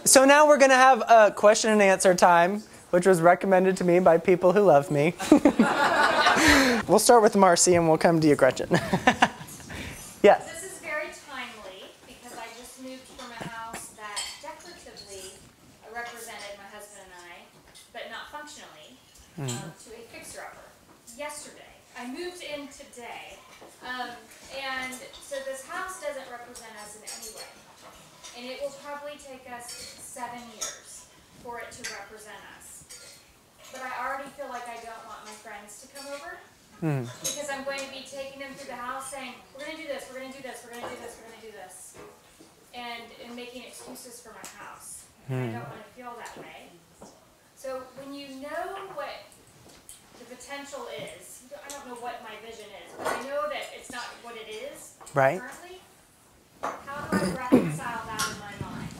So now we're going to have a question and answer time, which was recommended to me by people who love me. We'll start with Marcy and we'll come to you, Gretchen. Yes. This is very timely because I just moved from a house that decoratively represented my husband and I, but not functionally, to a fixer-upper yesterday. I moved in today, and so this house doesn't represent us in any way. And it will probably take us 7 years for it to represent us. But I already feel like I don't want my friends to come over because I'm going to be taking them through the house saying, we're going to do this, we're going to do this, we're going to do this, we're going to do this. And making excuses for my house. I don't want to feel that way. So when you know what the potential is, I don't know what my vision is, but I know that it's not what it is currently. How do I reconcile that in my mind?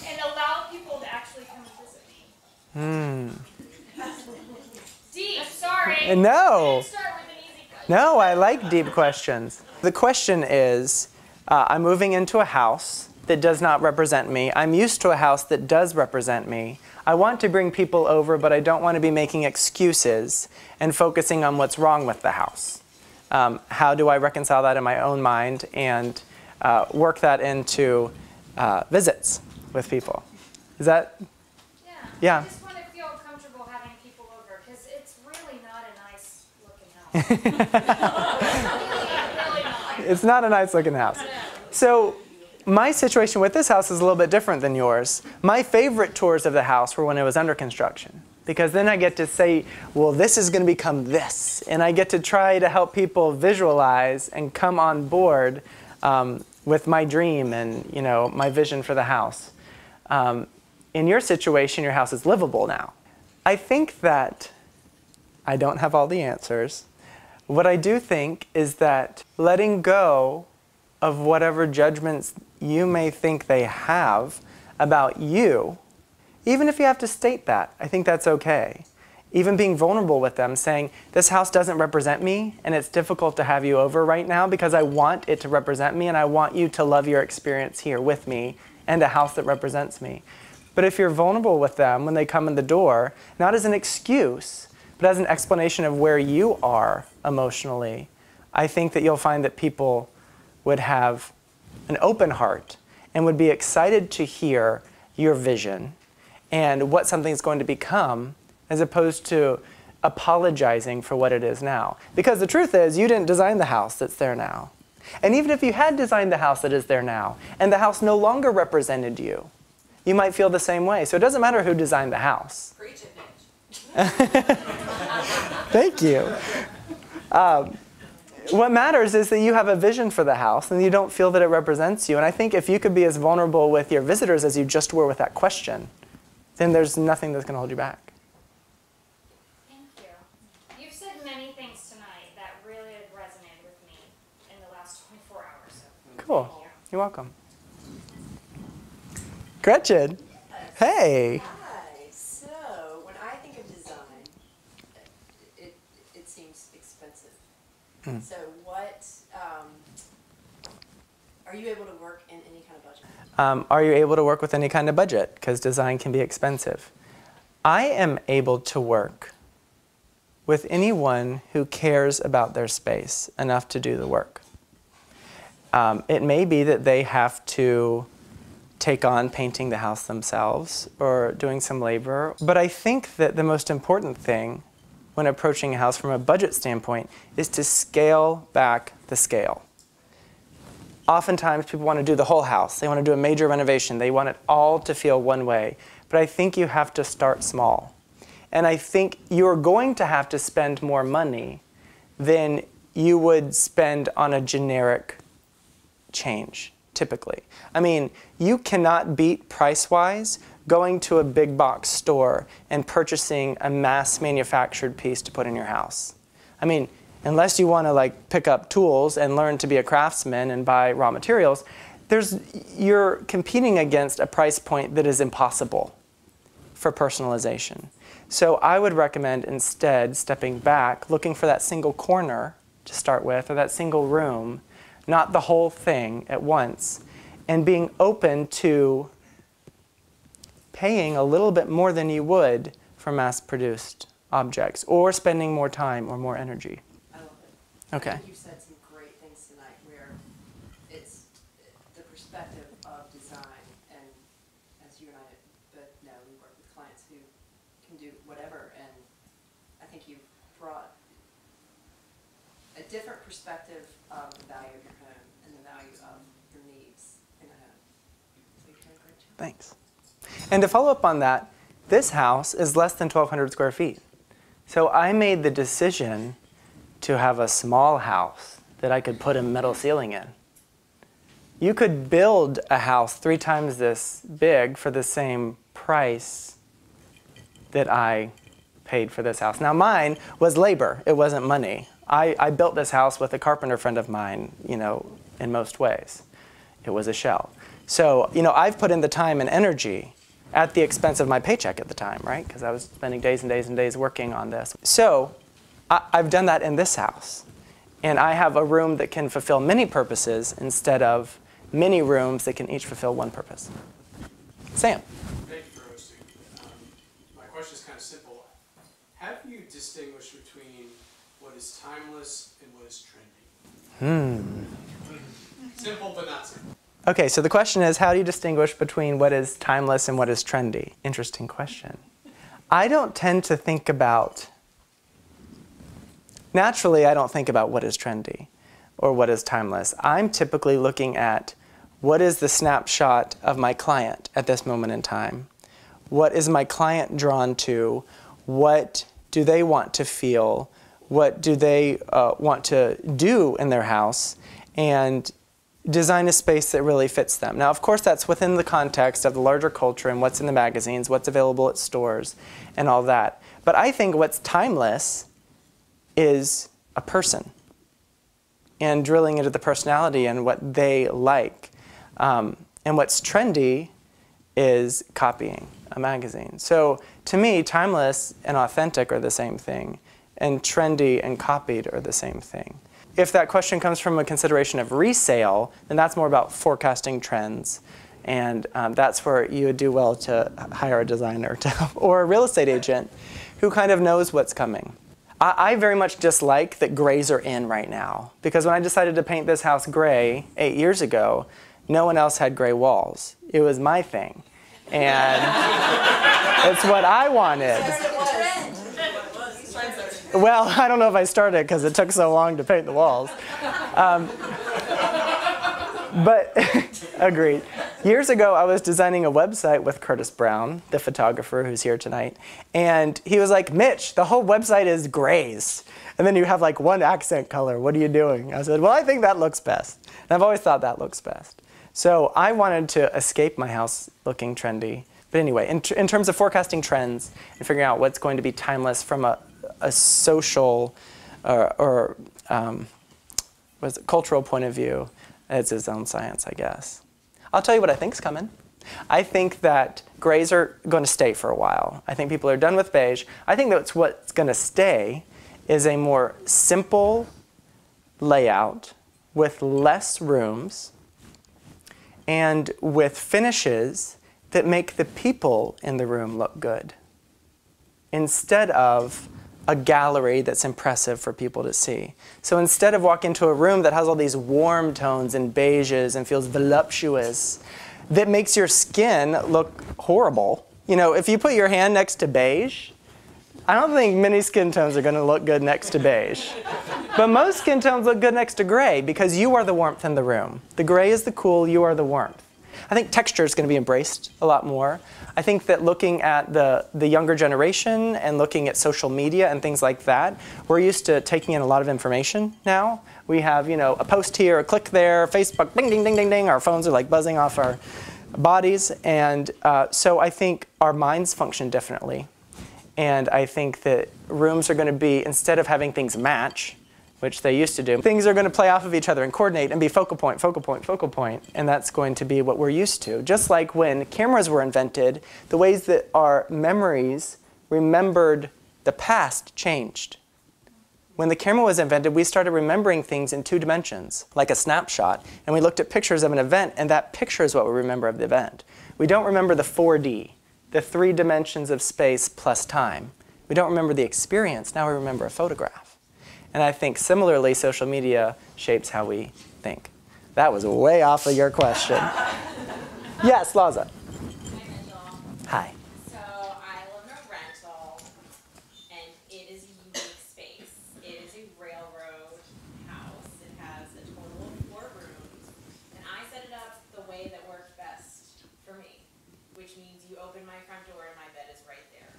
And allow people to actually come and visit me? Deep, sorry. No. Start with an easy question. No, I like deep questions. The question is, I'm moving into a house that does not represent me. I'm used to a house that does represent me. I want to bring people over, but I don't want to be making excuses and focusing on what's wrong with the house. How do I reconcile that in my own mind and work that into visits with people? Is that? Yeah. I just want to feel comfortable having people over because it's really not a nice looking house. Really not. It's not a nice looking house. So my situation with this house is a little bit different than yours. My favorite tours of the house were when it was under construction, because then I get to say, well, this is going to become this. And I get to try to help people visualize and come on board with my dream and, you know, my vision for the house. In your situation, your house is livable now. I think that I don't have all the answers. What I do think is that letting go of whatever judgments you may think they have about you, even if you have to state that, I think that's okay. Even being vulnerable with them, saying, this house doesn't represent me, and it's difficult to have you over right now because I want it to represent me, and I want you to love your experience here with me and a house that represents me. But if you're vulnerable with them when they come in the door, not as an excuse, but as an explanation of where you are emotionally, I think that you'll find that people would have an open heart and would be excited to hear your vision and what something's going to become, as opposed to apologizing for what it is now. Because the truth is, you didn't design the house that's there now. And even if you had designed the house that is there now, and the house no longer represented you, you might feel the same way. So it doesn't matter who designed the house. Preach it, Mitch. Thank you. What matters is that you have a vision for the house and you don't feel that it represents you. And I think if you could be as vulnerable with your visitors as you just were with that question, then there's nothing that's going to hold you back. Thank you. You've said many things tonight that really have resonated with me in the last 24 hours. So Cool. thank you. You're welcome. Gretchen. Hey. Hi. So, when I think of design, it seems expensive. So, what are you able to work in any kind of budget? Are you able to work with any kind of budget? Because design can be expensive. I am able to work with anyone who cares about their space enough to do the work. It may be that they have to take on painting the house themselves or doing some labor, but I think that the most important thing when approaching a house from a budget standpoint is to scale back the scale. Oftentimes people want to do the whole house. They want to do a major renovation. They want it all to feel one way. But I think you have to start small. And I think you're going to have to spend more money than you would spend on a generic change, typically. I mean, you cannot beat price-wise going to a big box store and purchasing a mass manufactured piece to put in your house. I mean, unless you want to like pick up tools and learn to be a craftsman and buy raw materials, you're competing against a price point that is impossible for personalization. So I would recommend instead stepping back, looking for that single corner to start with, or that single room, not the whole thing at once, and being open to paying a little bit more than you would for mass-produced objects, or spending more time or more energy. I love it. Okay. I think you've said some great things tonight where it's the perspective of design, and as you and I both know, we work with clients who can do whatever, and I think you've brought a different perspective of the value of your home and the value of your needs in a home. So you've done a great job. Thanks. And to follow up on that, this house is less than 1,200 square feet. So I made the decision to have a small house that I could put a metal ceiling in. You could build a house 3 times this big for the same price that I paid for this house. Now mine was labor, it wasn't money. I built this house with a carpenter friend of mine, you know, in most ways. It was a shell. So, you know, I've put in the time and energy at the expense of my paycheck at the time, right? Because I was spending days and days and days working on this. So I've done that in this house. And I have a room that can fulfill many purposes instead of many rooms that can each fulfill one purpose. Sam. Thank you for hosting. My question is kind of simple. How do you distinguish between what is timeless and what is trendy? Simple but not simple. Okay, so the question is, how do you distinguish between what is timeless and what is trendy? Interesting question. I don't tend to think about, naturally I don't think about what is trendy or what is timeless. I'm typically looking at what is the snapshot of my client at this moment in time? What is my client drawn to? What do they want to feel? What do they want to do in their house? And design a space that really fits them. Now, of course, that's within the context of the larger culture and what's in the magazines, what's available at stores, and all that. But I think what's timeless is a person and drilling into the personality and what they like. And what's trendy is copying a magazine. So to me, timeless and authentic are the same thing, and trendy and copied are the same thing. If that question comes from a consideration of resale, then that's more about forecasting trends. And that's where you would do well to hire a designer or a real estate agent who kind of knows what's coming. I very much dislike that grays are in right now. Because when I decided to paint this house gray 8 years ago, no one else had gray walls. It was my thing. And it's what I wanted. Well, I don't know if I started because it took so long to paint the walls. But agreed. Years ago, I was designing a website with Curtis Brown, the photographer who's here tonight. And he was like, Mitch, the whole website is grays. And then you have like one accent color. What are you doing? I said, well, I think that looks best. And I've always thought that looks best. So I wanted to escape my house looking trendy. But anyway, in terms of forecasting trends and figuring out what's going to be timeless from a social cultural point of view, it's its own science, I guess. I'll tell you what I think's coming. I think that grays are going to stay for a while. I think people are done with beige. I think that's what's going to stay is a more simple layout with less rooms and with finishes that make the people in the room look good, instead of a gallery that's impressive for people to see. So instead of walking into a room that has all these warm tones and beiges and feels voluptuous, that makes your skin look horrible. You know, if you put your hand next to beige, I don't think many skin tones are gonna look good next to beige. But most skin tones look good next to gray because you are the warmth in the room. The gray is the cool, you are the warmth. I think texture is going to be embraced a lot more. I think that looking at the younger generation and looking at social media and things like that, we're used to taking in a lot of information now. We have, you know, a post here, a click there, Facebook, ding, ding, ding, ding, ding. Our phones are like buzzing off our bodies. And so I think our minds function differently. And I think that rooms are going to be, instead of having things match, which they used to do, things are going to play off of each other and coordinate and be focal point, focal point, focal point, and that's going to be what we're used to. Just like when cameras were invented, the ways that our memories remembered the past changed. When the camera was invented, we started remembering things in 2 dimensions, like a snapshot, and we looked at pictures of an event, and that picture is what we remember of the event. We don't remember the 4D. the 3 dimensions of space plus time. We don't remember the experience, now we remember a photograph. And I think similarly, social media shapes how we think. That was way off of your question. Yes, Laza. Hi, Mitchell. Hi. So I live in a rental, and it is a unique space. It is a railroad house. It has a total of 4 rooms, and I set it up the way that worked best for me, which means you open my front door and my bed is right there.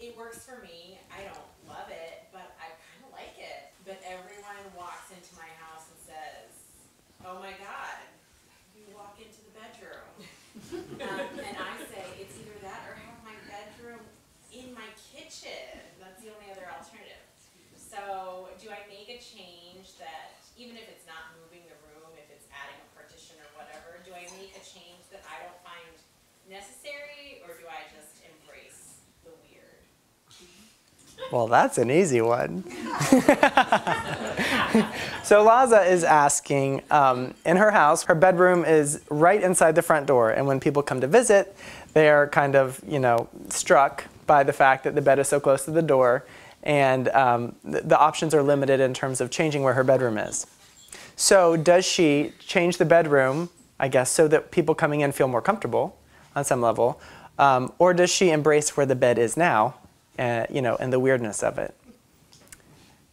It works for me. I don't love it, but I kind of like it. But everyone walks into my house and says, "Oh my God, you walk into the bedroom." And I say, it's either that or have my bedroom in my kitchen. That's the only other alternative. So do I make a change that, even if it's not moving the room, if it's adding a partition or whatever, do I make a change that I don't find necessary, or do I just embrace the weird? Well, that's an easy one. So Laza is asking, in her house, her bedroom is right inside the front door, and when people come to visit, they're kind of, struck by the fact that the bed is so close to the door, and the options are limited in terms of changing where her bedroom is. So does she change the bedroom, I guess, so that people coming in feel more comfortable on some level, or does she embrace where the bed is now, and the weirdness of it?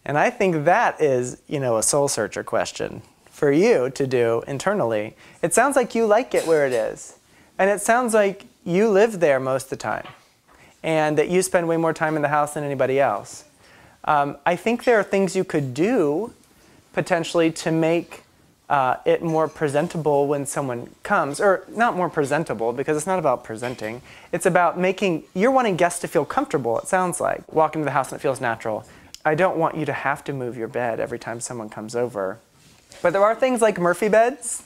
And I think that is, a soul searcher question for you to do internally. It sounds like you like it where it is. And it sounds like you live there most of the time. And that you spend way more time in the house than anybody else. I think there are things you could do, potentially, to make it more presentable when someone comes. Or not more presentable, because it's not about presenting. It's about you're wanting guests to feel comfortable, it sounds like. Walk into the house and it feels natural. I don't want you to have to move your bed every time someone comes over. But there are things like Murphy beds.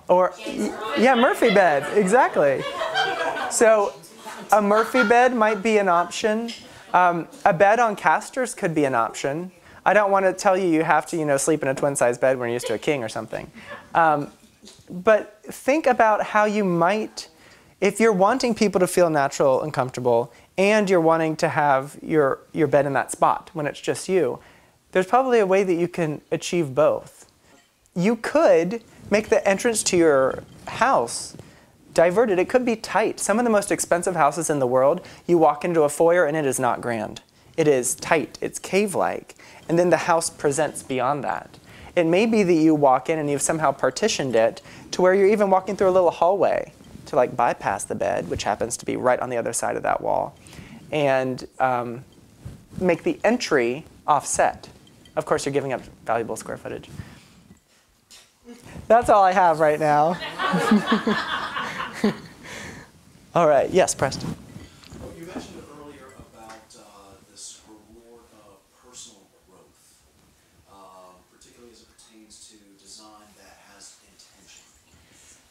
Or, yeah, Murphy bed, exactly. So a Murphy bed might be an option. A bed on casters could be an option. I don't want to tell you you have to, sleep in a twin-size bed when you're used to a king or something. But think about how you might, if you're wanting people to feel natural and comfortable, and you're wanting to have your bed in that spot when it's just you, there's probably a way that you can achieve both. You could make the entrance to your house diverted. It could be tight. Some of the most expensive houses in the world, you walk into a foyer and it is not grand. It is tight. It's cave-like. And then the house presents beyond that. It may be that you walk in and you've somehow partitioned it to where you're even walking through a little hallway to bypass the bed, which happens to be right on the other side of that wall, and make the entry offset. Of course, you're giving up valuable square footage. That's all I have right now. All right. Yes, Preston. Well, you mentioned earlier about this reward of personal growth, particularly as it pertains to design that has intention.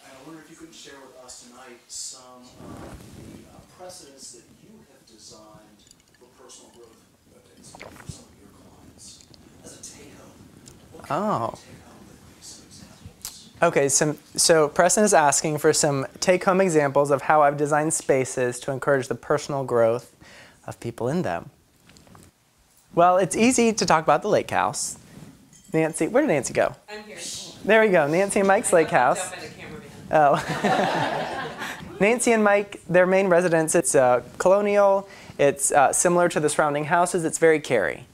And I wonder if you could share with us tonight some of the precedents that you have designed for personal growth for some of your clients as a take-home. What kind of take-home would be some examples? Okay, so Preston is asking for some take-home examples of how I've designed spaces to encourage the personal growth of people in them. Well, it's easy to talk about the lake house. Nancy, where did Nancy go? I'm here. There we go, Nancy and Mike's lake house. By the cameraman. Oh. Nancy and Mike, their main residence, it's colonial. It's similar to the surrounding houses. It's very Cary.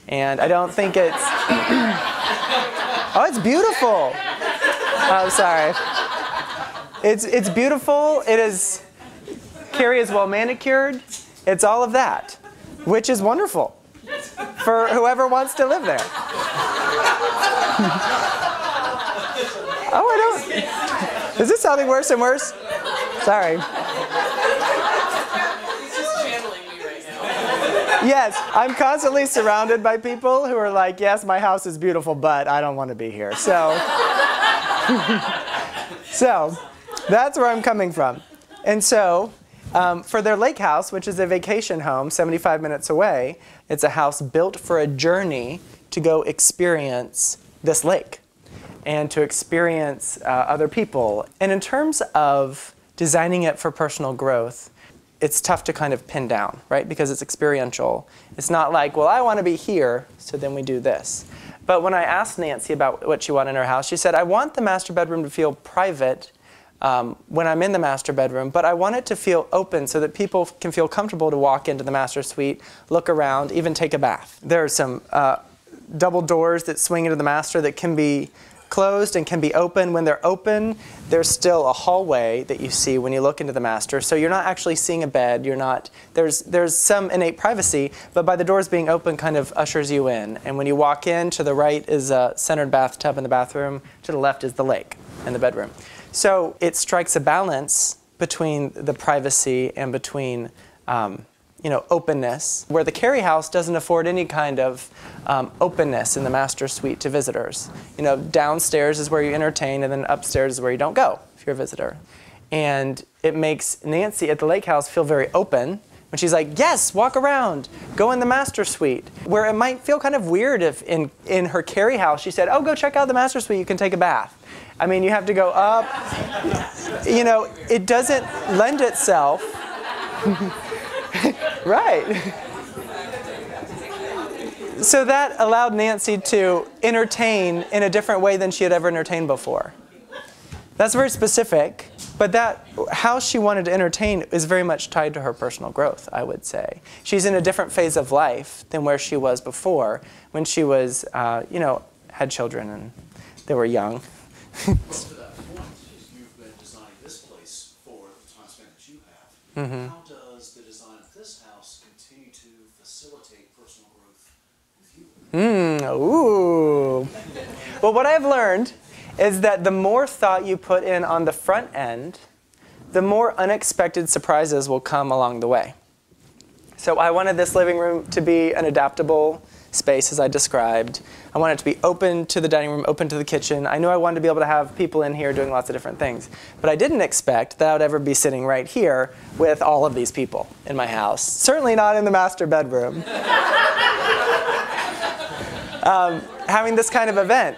And I don't think it's... Oh, it's beautiful. Oh, sorry. It's beautiful. It is... Cary is well manicured. It's all of that, which is wonderful for whoever wants to live there. Oh, I don't... Is this sounding worse and worse? Sorry. He's just channeling me right now. Yes, I'm constantly surrounded by people who are like, yes, my house is beautiful, but I don't want to be here. So, so that's where I'm coming from. And so for their lake house, which is a vacation home 75 minutes away, it's a house built for a journey to go experience this lake. and to experience other people. And in terms of designing it for personal growth, it's tough to kind of pin down, right? Because it's experiential. It's not like, well, I want to be here, so then we do this. But when I asked Nancy about what she wanted in her house, she said, I want the master bedroom to feel private when I'm in the master bedroom, but I want it to feel open so that people can feel comfortable to walk into the master suite, look around, even take a bath. There are some double doors that swing into the master that can be closed and can be open. When they're open, there's still a hallway that you see when you look into the master. So you're not actually seeing a bed. You're not. There's some innate privacy, but by the doors being open, kind of ushers you in. And when you walk in, to the right is a centered bathtub in the bathroom. To the left is the lake in the bedroom. So it strikes a balance between the privacy and between openness, where the Carey house doesn't afford any kind of openness in the master suite to visitors. Downstairs is where you entertain, and then upstairs is where you don't go if you're a visitor. And it makes Nancy at the lake house feel very open when she's like, yes, walk around, go in the master suite. Where it might feel kind of weird if in her Carey house she said, oh, go check out the master suite, you can take a bath. I mean, you have to go up. It doesn't lend itself. Right. So that allowed Nancy to entertain in a different way than she had ever entertained before. That's very specific, but how she wanted to entertain is very much tied to her personal growth, I would say. She's in a different phase of life than where she was before, when she was, had children and they were young. Well, to that point, you've been designing this place for the time span that you have. Mm-hmm. How does the design of this house continue to facilitate personal growth with you? Ooh. Well, what I've learned is that the more thought you put in on the front end, the more unexpected surprises will come along the way. So I wanted this living room to be an adaptable space, as I described. I wanted it to be open to the dining room, open to the kitchen. I knew I wanted to be able to have people in here doing lots of different things. But I didn't expect that I would ever be sitting right here with all of these people in my house. Certainly not in the master bedroom. Having this kind of event.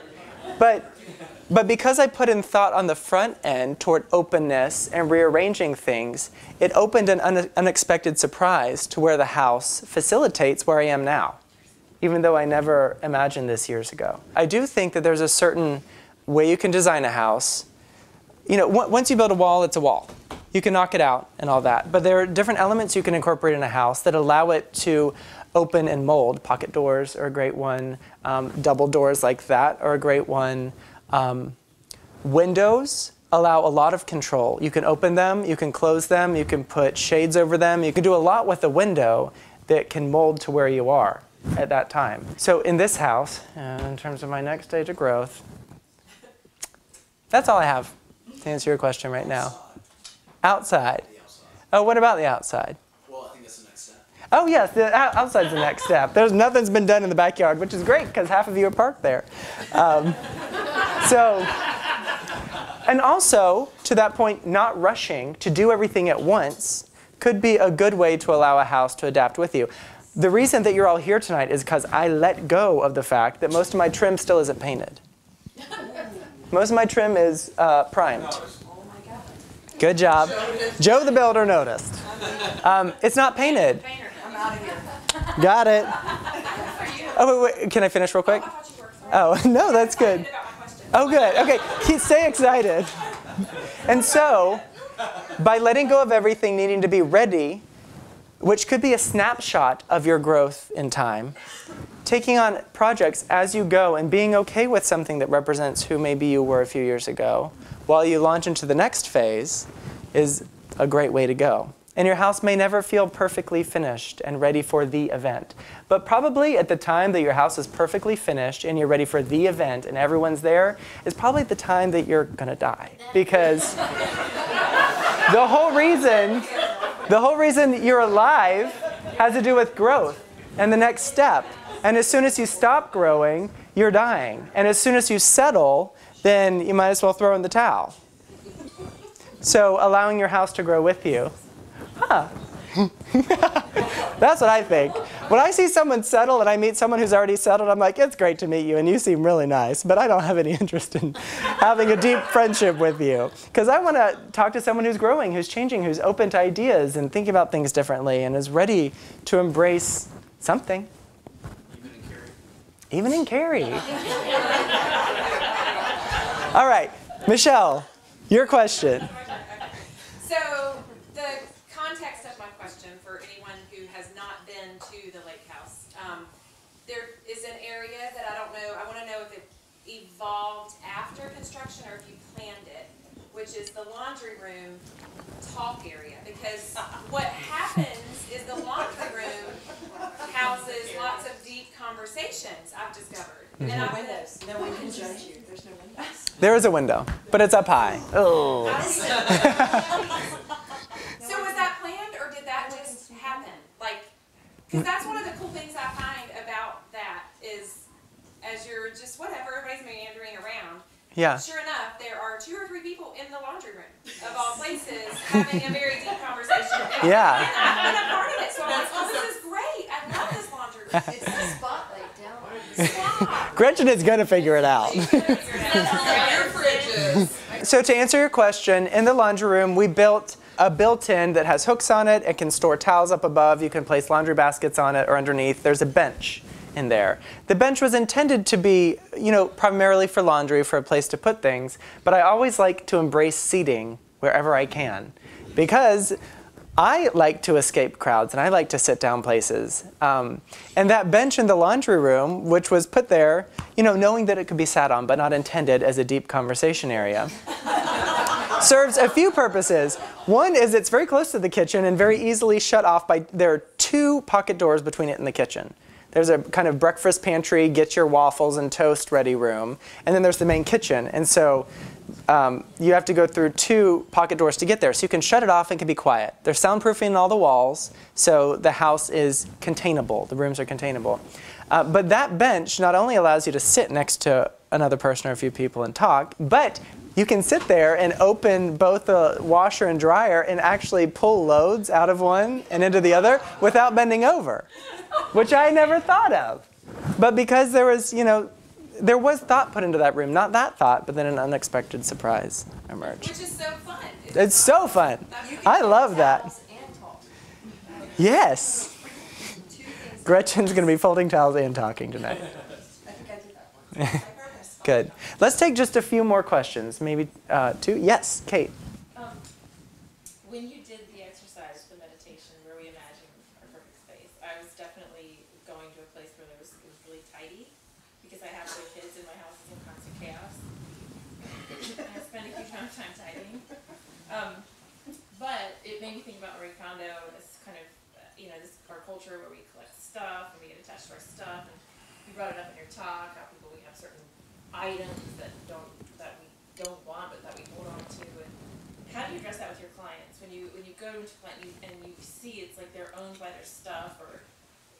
But because I put in thought on the front end toward openness and rearranging things, it opened an unexpected surprise to where the house facilitates where I am now, even though I never imagined this years ago. I do think that there's a certain way you can design a house. Once you build a wall, it's a wall. You can knock it out and all that. But there are different elements you can incorporate in a house that allow it to open and mold. Pocket doors are a great one. Double doors like that are a great one. Windows allow a lot of control. You can open them, you can close them, you can put shades over them. You can do a lot with a window that can mold to where you are at that time. So in this house, in terms of my next stage of growth, that's all I have to answer your question right now. Outside. Oh, what about the outside? Well, I think that's the next step. Oh yes, the outside's the next step. Nothing's been done in the backyard, which is great because half of you are parked there. And also, to that point, not rushing to do everything at once could be a good way to allow a house to adapt with you. The reason that you're all here tonight is because I let go of the fact that most of my trim still isn't painted. Most of my trim is primed. Good job. Joe the builder noticed. It's not painted. I'm out of here. Got it. Oh, wait, can I finish real quick? Oh, no, that's good. Oh, good. Okay, stay excited. And so, by letting go of everything needing to be ready, which could be a snapshot of your growth in time, taking on projects as you go and being okay with something that represents who maybe you were a few years ago, while you launch into the next phase, is a great way to go. And your house may never feel perfectly finished and ready for the event. But probably at the time that your house is perfectly finished and you're ready for the event and everyone's there, is probably the time that you're going to die. Because the whole reason you're alive has to do with growth and the next step. And as soon as you stop growing, you're dying. And as soon as you settle, then you might as well throw in the towel. So allowing your house to grow with you. Huh. That's what I think. When I see someone settle and I meet someone who's already settled, I'm like, it's great to meet you and you seem really nice, but I don't have any interest in having a deep friendship with you. Because I want to talk to someone who's growing, who's changing, who's open to ideas and thinking about things differently and is ready to embrace something. Even in Carrie. All right, Michelle, your question. So the context of my question for anyone who has not been to the lake house, there is an area that I don't know, I want to know if it evolved after construction or if you planned it, which is the laundry room talk area. Because what happens is the laundry room houses lots of deep conversations, I've discovered. And And no I've windows. No one can judge you. There's no windows. There is a window, but it's up high. Oh. So was that planned, or did that just happen? Like, because that's one of the cool things I find about that is, as you're just whatever, everybody's meandering around. Yeah. Sure enough, there are 2 or 3 people in the laundry room, of all places, having a very deep conversation. Yeah. And I've been a part of it, so I'm like, oh, this is great. I love this laundry room. It's the spotlight down. Stop. Gretchen is going to figure it out. Your fridges. So to answer your question, in the laundry room, we built a built-in that has hooks on it. It can store towels up above. You can place laundry baskets on it or underneath. There's a bench in there. The bench was intended to be, primarily for laundry, for a place to put things. But I always like to embrace seating wherever I can, because I like to escape crowds and I like to sit down places. And that bench in the laundry room, which was put there, knowing that it could be sat on but not intended as a deep conversation area, serves a few purposes. One is it's very close to the kitchen and very easily shut off by, there are 2 pocket doors between it and the kitchen. There's a kind of breakfast pantry, get your waffles and toast ready room, and then there's the main kitchen. And so you have to go through 2 pocket doors to get there. So you can shut it off and can be quiet. There's soundproofing in all the walls, so the house is containable. The rooms are containable. But that bench not only allows you to sit next to another person or a few people and talk, but you can sit there and open both the washer and dryer and actually pull loads out of one and into the other without bending over, which I never thought of. But because there was, there was thought put into that room. Not that thought, but then an unexpected surprise emerged. Which is so fun. It's so fun. I love that. Yes. Gretchen's going to be folding towels and talking tonight. I think I did that one. Good. Let's take just a few more questions. Maybe 2. Yes, Kate. When you did the exercise, the meditation, where we imagined our perfect space, I was definitely going to a place where it was really tidy, because I have 2 kids and my house is in constant chaos. And I spend a huge amount of time tidying. But it made me think about Marie Kondo and this kind of, this our culture where we collect stuff and we get attached to our stuff. And you brought it up in your talk, how people, we have certain items that we don't want but that we hold on to. And how do you address that with your clients when you go into a client and you see it's like they're owned by their stuff, or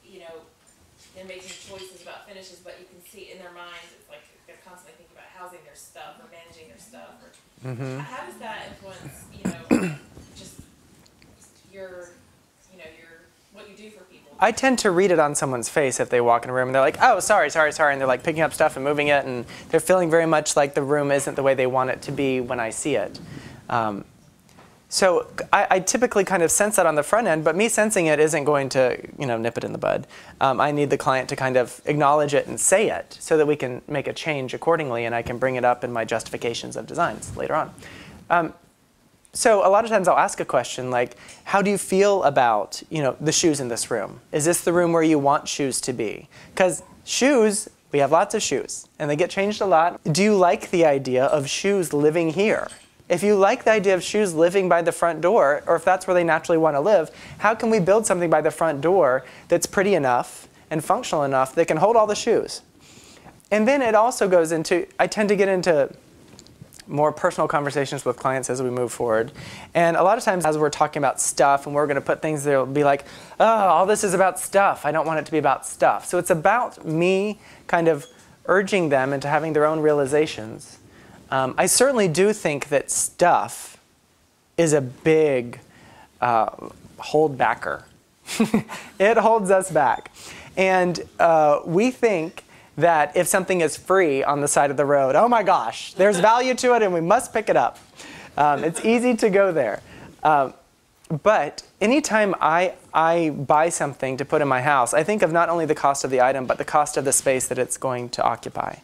they're making choices about finishes, but you can see in their minds it's like they're constantly thinking about housing their stuff or managing their stuff. Or how does that influence just your what you do for people? I tend to read it on someone's face if they walk in a room and they're like, oh, sorry, and they're like picking up stuff and moving it, and they're feeling very much like the room isn't the way they want it to be when I see it. So I typically kind of sense that on the front end, but me sensing it isn't going to nip it in the bud. I need the client to kind of acknowledge it and say it so that we can make a change accordingly, and I can bring it up in my justifications of designs later on. So a lot of times I'll ask a question like, how do you feel about the shoes in this room? Is this the room where you want shoes to be? Because shoes, we have lots of shoes, and they get changed a lot. Do you like the idea of shoes living here? If you like the idea of shoes living by the front door, or if that's where they naturally want to live, how can we build something by the front door that's pretty enough and functional enough that can hold all the shoes? And then it also goes into, I tend to get into more personal conversations with clients as we move forward. And a lot of times as we're talking about stuff and we're going to put things, they'll be like, oh, all this is about stuff. I don't want it to be about stuff. So it's about me kind of urging them into having their own realizations. I certainly do think that stuff is a big hold backer. It holds us back. And we think that if something is free on the side of the road, oh my gosh, there's value to it and we must pick it up. It's easy to go there. But anytime I buy something to put in my house, I think of not only the cost of the item, but the cost of the space that it's going to occupy.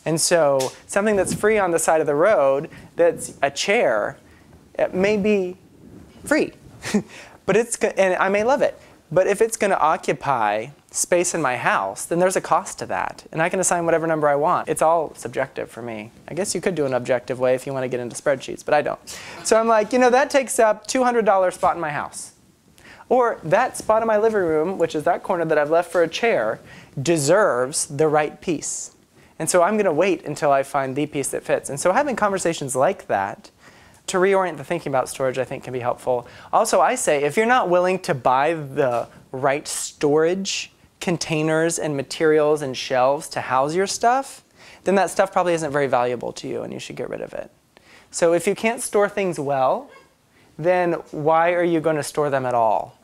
And so something that's free on the side of the road, that's a chair, it may be free, but and I may love it. But if it's going to occupy space in my house, then there's a cost to that. And I can assign whatever number I want. It's all subjective for me. I guess you could do an objective way if you want to get into spreadsheets, but I don't. So I'm like, that takes up $200 spot in my house. Or that spot in my living room, which is that corner that I've left for a chair, deserves the right piece. And so I'm going to wait until I find the piece that fits. And so having conversations like that to reorient the thinking about storage, I think, can be helpful. Also, I say, if you're not willing to buy the right storage containers and materials and shelves to house your stuff, then that stuff probably isn't very valuable to you and you should get rid of it. So if you can't store things well, then why are you going to store them at all?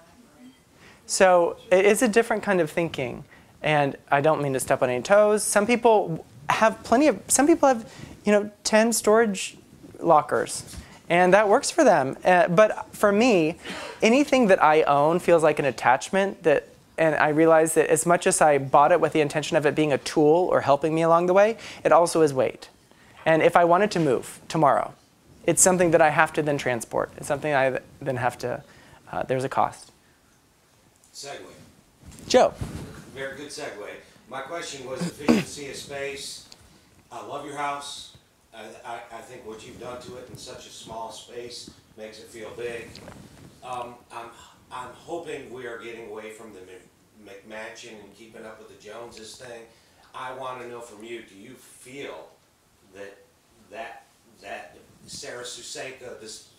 So it is a different kind of thinking. And I don't mean to step on any toes. Some people have 10 storage lockers. And that works for them. But for me, anything that I own feels like an attachment and I realize that as much as I bought it with the intention of it being a tool or helping me along the way, it also is weight. And if I wanted to move tomorrow, it's something that I have to then transport. It's something I then have to, there's a cost. Segue. Joe. Very good segue. My question was efficiency of space. I love your house. I think what you've done to it in such a small space makes it feel big. I'm hoping we are getting away from the McMansion and keeping up with the Joneses thing. I want to know from you, do you feel that Sarah Susanka, this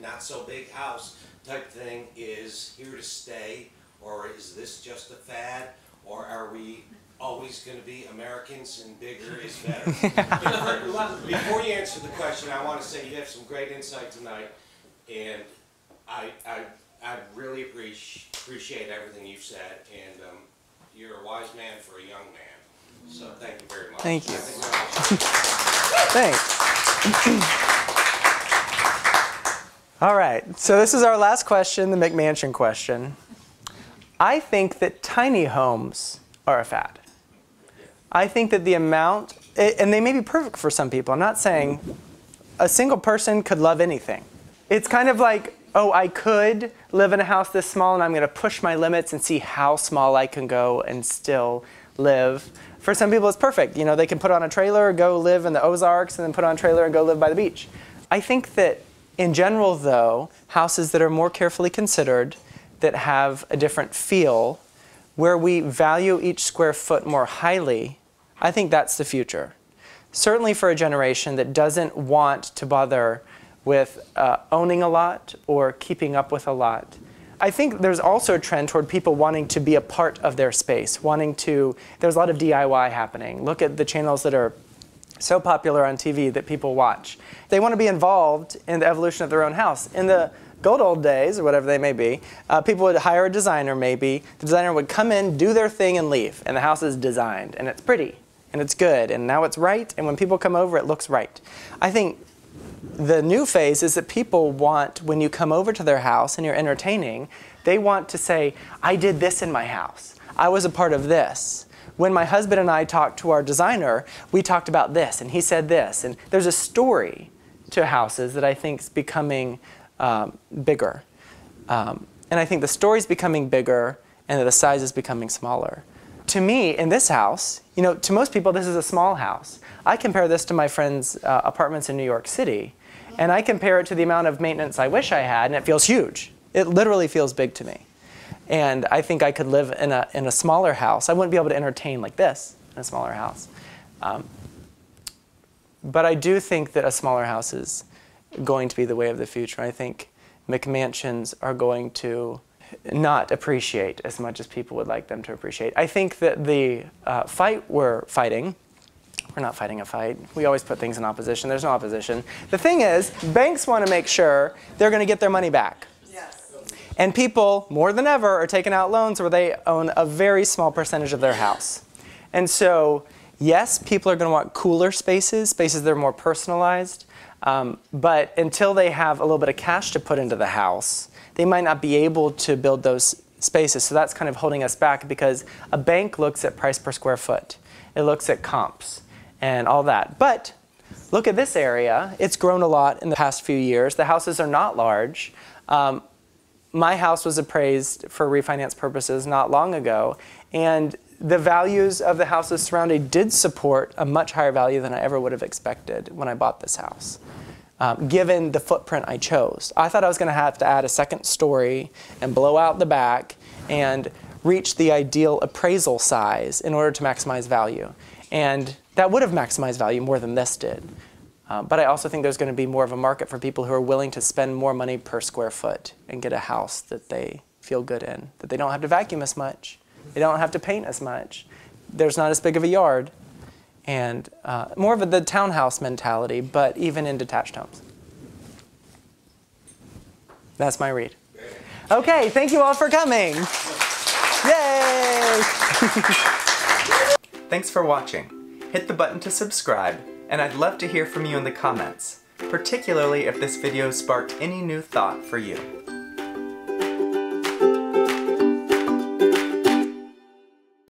not so big house type thing, is here to stay, or is this just a fad, or are we always going to be Americans and bigger is better? Before you answer the question, I want to say you have some great insight tonight, and I really appreciate everything you've said, and you're a wise man for a young man. So thank you very much. Thank you. Thanks. All right, so this is our last question, the McMansion question. I think that tiny homes are a fad. I think that the amount, and they may be perfect for some people. I'm not saying a single person could love anything. It's kind of like, oh, I could live in a house this small and I'm going to push my limits and see how small I can go and still live. For some people it's perfect. They can put on a trailer, go live in the Ozarks, and then put on a trailer and go live by the beach. I think that in general, though, houses that are more carefully considered, that have a different feel, where we value each square foot more highly, I think that's the future. Certainly for a generation that doesn't want to bother with owning a lot or keeping up with a lot. I think there's also a trend toward people wanting to be a part of their space, there's a lot of DIY happening. Look at the channels that are so popular on TV that people watch. They want to be involved in the evolution of their own house. In the good old days, or whatever they may be, people would hire a designer maybe. The designer would come in, do their thing, and leave. And the house is designed, and it's pretty, and it's good, and now it's right, and when people come over, it looks right. I think the new phase is that people want, when you come over to their house and you're entertaining, they want to say, I did this in my house. I was a part of this. When my husband and I talked to our designer, we talked about this, and he said this. And there's a story to houses that I think is becoming bigger. And I think the story's becoming bigger and the size is becoming smaller. To me, in this house, to most people, this is a small house. I compare this to my friends' apartments in New York City, and I compare it to the amount of maintenance I wish I had, and it feels huge. It literally feels big to me. And I think I could live in a smaller house. I wouldn't be able to entertain like this in a smaller house. But I do think that a smaller house is going to be the way of the future. I think McMansions are going to not appreciate as much as people would like them to appreciate. I think that the fight we're fighting, we're not fighting a fight. We always put things in opposition. There's no opposition. The thing is, banks want to make sure they're going to get their money back. Yes. And people, more than ever, are taking out loans where they own a very small percentage of their house. And so, yes, people are going to want cooler spaces, spaces that are more personalized. But until they have a little bit of cash to put into the house, they might not be able to build those spaces. So that's kind of holding us back, because a bank looks at price per square foot. It looks at comps and all that. But look at this area. It's grown a lot in the past few years. The houses are not large. My house was appraised for refinance purposes not long ago, and the values of the houses surrounding did support a much higher value than I ever would have expected when I bought this house, given the footprint I chose. I thought I was going to have to add a second story and blow out the back and reach the ideal appraisal size in order to maximize value. And that would have maximized value more than this did. But I also think there's going to be more of a market for people who are willing to spend more money per square foot and get a house that they feel good in, that they don't have to vacuum as much, they don't have to paint as much, there's not as big of a yard, and more of the townhouse mentality, but even in detached homes. That's my read. Okay, thank you all for coming. Yay! Thanks for watching. Hit the button to subscribe, and I'd love to hear from you in the comments, particularly if this video sparked any new thought for you.